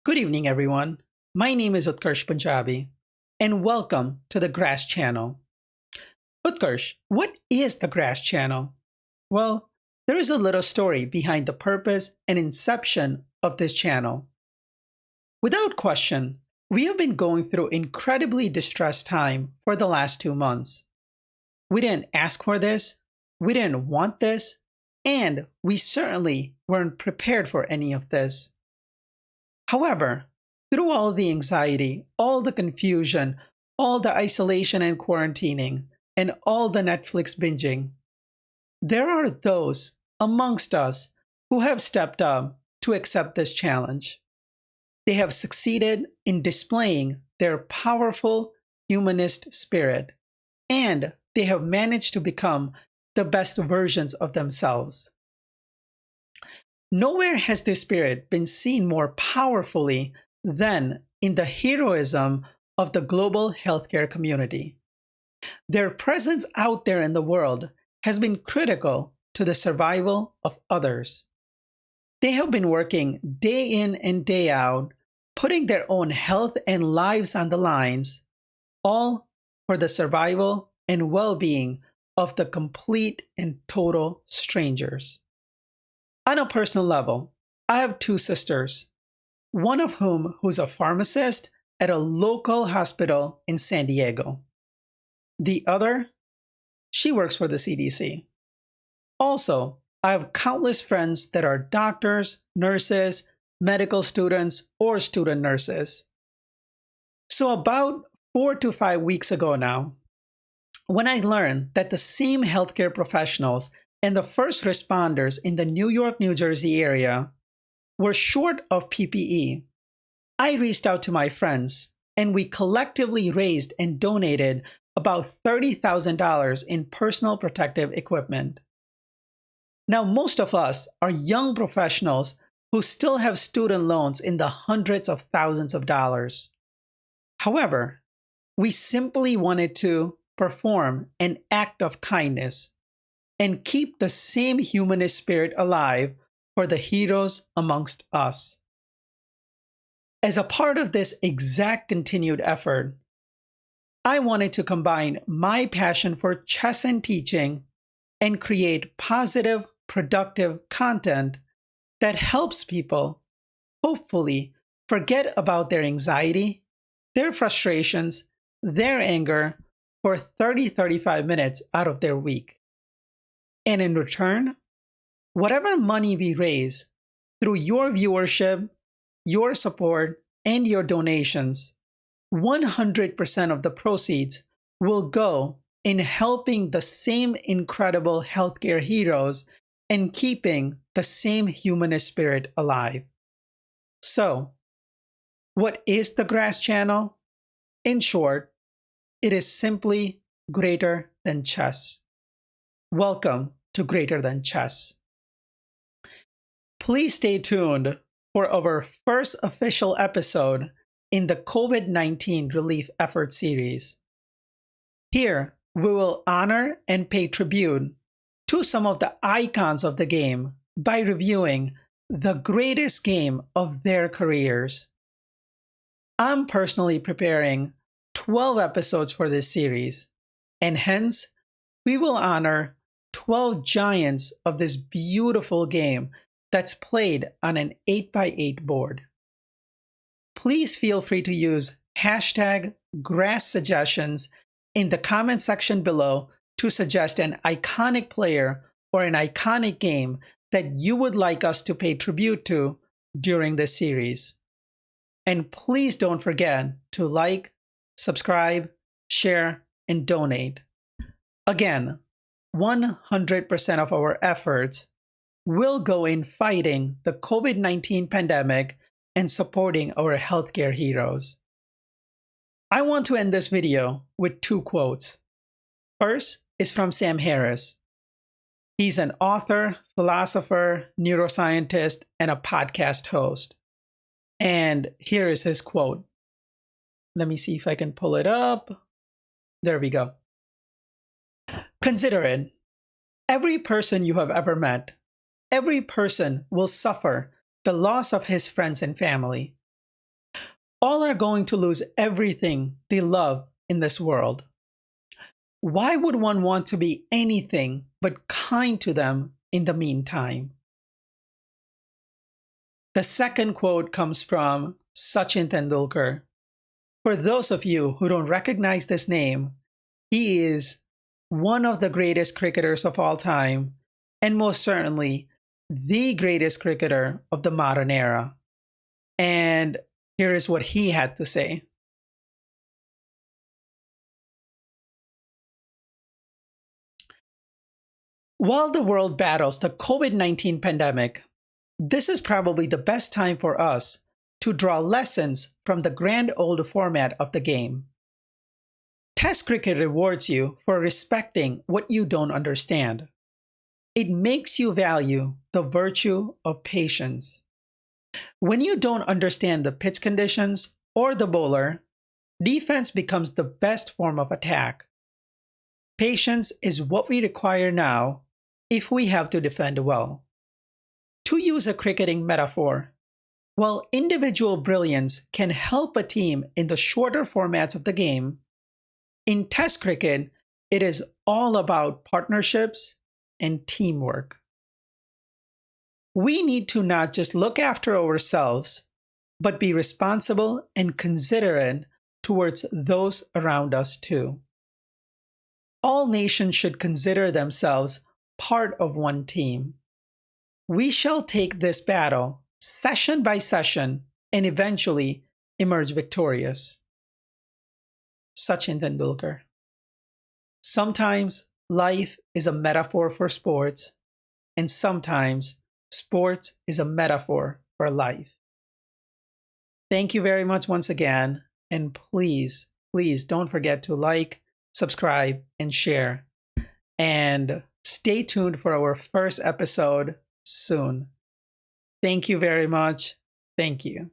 Good evening, everyone. My name is Utkarsh Punjabi, and welcome to the Grass Channel. Utkarsh, what is the Grass Channel? Well, there is a little story behind the purpose and inception of this channel. Without question, we have been going through incredibly distressed time for the last 2 months. We didn't ask for this, we didn't want this, and we certainly weren't prepared for any of this. However, through all the anxiety, all the confusion, all the isolation and quarantining, and all the Netflix binging, there are those amongst us who have stepped up to accept this challenge. They have succeeded in displaying their powerful humanist spirit, and they have managed to become the best versions of themselves. Nowhere has this spirit been seen more powerfully than in the heroism of the global healthcare community. Their presence out there in the world has been critical to the survival of others. They have been working day in and day out, putting their own health and lives on the lines, all for the survival and well-being of the complete and total strangers. On a personal level, I have two sisters, one of whom who's a pharmacist at a local hospital in San Diego. The other, she works for the CDC. Also, I have countless friends that are doctors, nurses, medical students, or student nurses. So about 4 to 5 weeks ago now, when I learned that the same healthcare professionals and the first responders in the New York, New Jersey area were short of PPE, I reached out to my friends and we collectively raised and donated about $30,000 in personal protective equipment. Now, most of us are young professionals who still have student loans in the hundreds of thousands of dollars. However, we simply wanted to perform an act of kindness and keep the same humanist spirit alive for the heroes amongst us. As a part of this exact continued effort, I wanted to combine my passion for chess and teaching and create positive, productive content that helps people, hopefully, forget about their anxiety, their frustrations, their anger for 30-35 minutes out of their week. And in return, whatever money we raise through your viewership, your support, and your donations, 100% of the proceeds will go in helping the same incredible healthcare heroes and keeping the same humanist spirit alive. So, what is the Grass Channel? In short, it is simply greater than chess. Welcome to Greater Than Chess. Please stay tuned for our first official episode in the COVID-19 relief effort series. Here, we will honor and pay tribute to some of the icons of the game by reviewing the greatest game of their careers. I'm personally preparing 12 episodes for this series, and hence, we will honor 12 giants of this beautiful game that's played on an 8x8 board. Please feel free to use hashtag #GrassSuggestions in the comment section below to suggest an iconic player or an iconic game that you would like us to pay tribute to during this series. And please don't forget to like, subscribe, share, and donate. Again, 100% of our efforts will go in fighting the COVID-19 pandemic and supporting our healthcare heroes. I want to end this video with two quotes. First is from Sam Harris. He's an author, philosopher, neuroscientist, and a podcast host. And here is his quote. Let me see if I can pull it up. There we go. Consider it. Every person you have ever met, every person will suffer the loss of his friends and family. All are going to lose everything they love in this world. Why would one want to be anything but kind to them in the meantime? The second quote comes from Sachin Tendulkar. For those of you who don't recognize this name, he is one of the greatest cricketers of all time, and most certainly the greatest cricketer of the modern era. And here is what he had to say. While the world battles the COVID-19 pandemic, this is probably the best time for us to draw lessons from the grand old format of the game. Test cricket rewards you for respecting what you don't understand. It makes you value the virtue of patience. When you don't understand the pitch conditions or the bowler, defense becomes the best form of attack. Patience is what we require now if we have to defend well. To use a cricketing metaphor, while individual brilliance can help a team in the shorter formats of the game, in Test cricket, it is all about partnerships and teamwork. We need to not just look after ourselves, but be responsible and considerate towards those around us too. All nations should consider themselves part of one team. We shall take this battle session by session and eventually emerge victorious. Sachin Tendulkar. Sometimes life is a metaphor for sports, and sometimes sports is a metaphor for life. Thank you very much once again, and please, please don't forget to like, subscribe, and share. And stay tuned for our first episode soon. Thank you very much. Thank you.